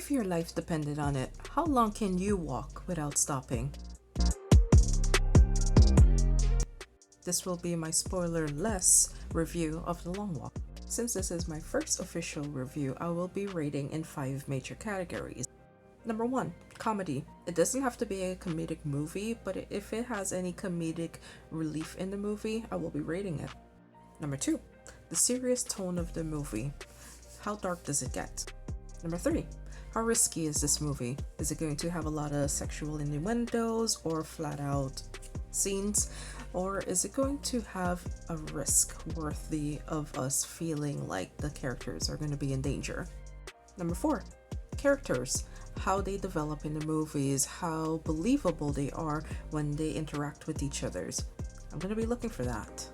If your life depended on it, how long can you walk without stopping? This will be my spoiler-less review of The Long Walk. Since this is my first official review, I will be rating in 5 major categories. Number 1, comedy. It doesn't have to be a comedic movie, but if it has any comedic relief in the movie, I will be rating it. Number 2, the serious tone of the movie. How dark does it get? Number 3, how risky is this movie? Is it going to have a lot of sexual innuendos or flat out scenes? Or is it going to have a risk worthy of us feeling like the characters are going to be in danger? Number 4, characters. How they develop in the movies, how believable they are when they interact with each other. I'm going to be looking for that.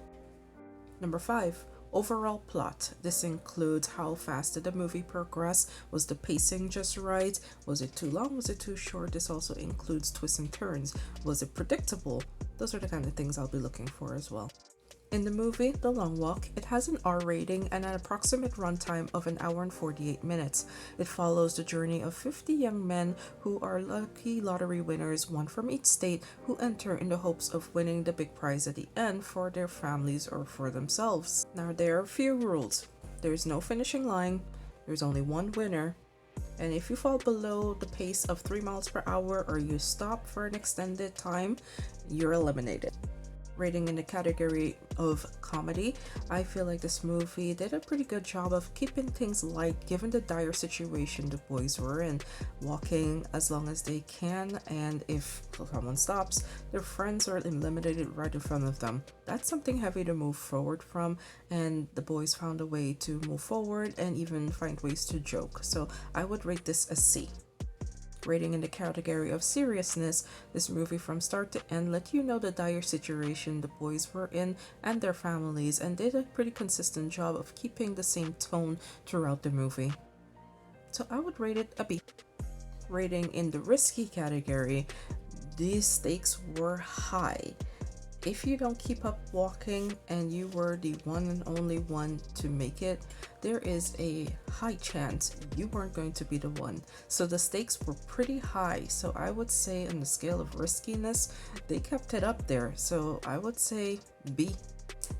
Number 5, overall plot. This includes how fast did the movie progress? Was the pacing just right? Was it too long? Was it too short? This also includes twists and turns. Was it predictable? Those are the kind of things I'll be looking for as well. In the movie, The Long Walk, it has an R rating and an approximate runtime of 1 hour and 48 minutes. It follows the journey of 50 young men who are lucky lottery winners, one from each state, who enter in the hopes of winning the big prize at the end for their families or for themselves. Now, there are a few rules. There's no finishing line, there's only one winner, and if you fall below the pace of 3 miles per hour or you stop for an extended time, you're eliminated. Rating in the category of comedy, I feel like this movie did a pretty good job of keeping things light given the dire situation the boys were in, walking as long as they can, and if someone stops, their friends are eliminated right in front of them. That's something heavy to move forward from, and the boys found a way to move forward and even find ways to joke. So I would rate this a C. Rating in the category of seriousness, this movie from start to end let you know the dire situation the boys were in and their families, and did a pretty consistent job of keeping the same tone throughout the movie. So I would rate it a B. Rating in the risky category, these stakes were high. If you don't keep up walking and you were the one and only one to make it, there is a high chance you weren't going to be the one. So the stakes were pretty high. So I would say on the scale of riskiness, they kept it up there. So I would say B.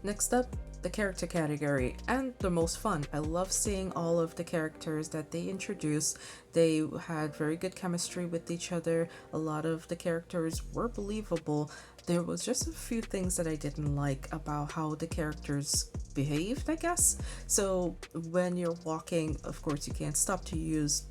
Next up, the character category, and the most fun. I love seeing all of the characters that they introduced. They had very good chemistry with each other. A lot of the characters were believable. There was just a few things that I didn't like about how the characters behaved, I guess. So when you're walking, of course, you can't stop to use,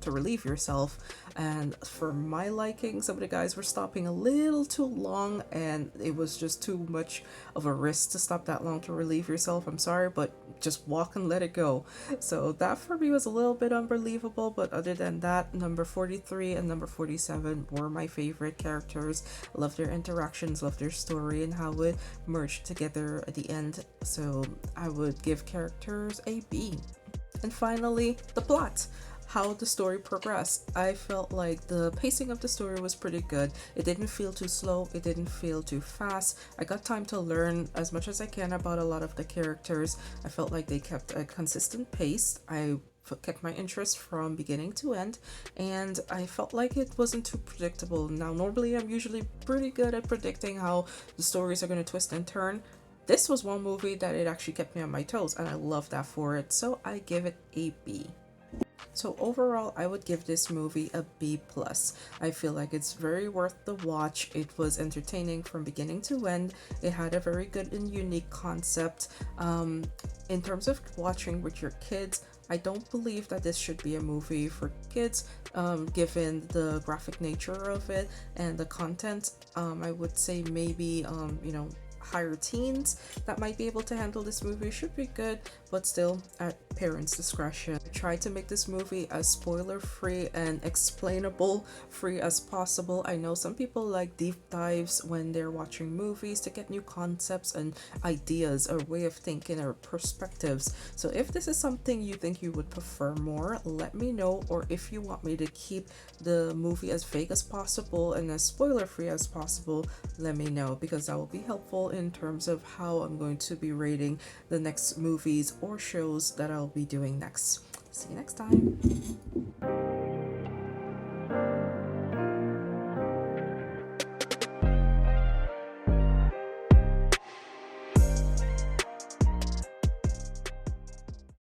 to relieve yourself. And for my liking, some of the guys were stopping a little too long, and it was just too much of a risk to stop that long to relieve yourself. I'm sorry, but just walk and let it go. So that for me was a little bit unbelievable, but other than that, number 43 and number 47 were my favorite characters. Love their interactions, love their story, and how it merged together at the end. So I would give characters a B. And finally, the plot. How the story progressed. I felt like the pacing of the story was pretty good. It didn't feel too slow, it didn't feel too fast. I got time to learn as much as I can about a lot of the characters. I felt like they kept a consistent pace. I kept my interest from beginning to end, and I felt like it wasn't too predictable. Now, normally I'm usually pretty good at predicting how the stories are going to twist and turn. This was one movie that it actually kept me on my toes, and I love that for it. So I give it a B. So overall, I would give this movie a B+. I feel like it's very worth the watch. It was entertaining from beginning to end. It had a very good and unique concept. In terms of watching with your kids, I don't believe that this should be a movie for kids, given the graphic nature of it and the content. I would say maybe, higher teens that might be able to handle this movie should be good, but still at parents' discretion. I tried to make this movie as spoiler free and explainable free as possible. I know some people like deep dives when they're watching movies to get new concepts and ideas or way of thinking or perspectives. So if this is something you think you would prefer more, let me know, or if you want me to keep the movie as vague as possible and as spoiler free as possible, let me know, because that will be helpful in terms of how I'm going to be rating the next movies or shows that I'll be doing next. See you next time.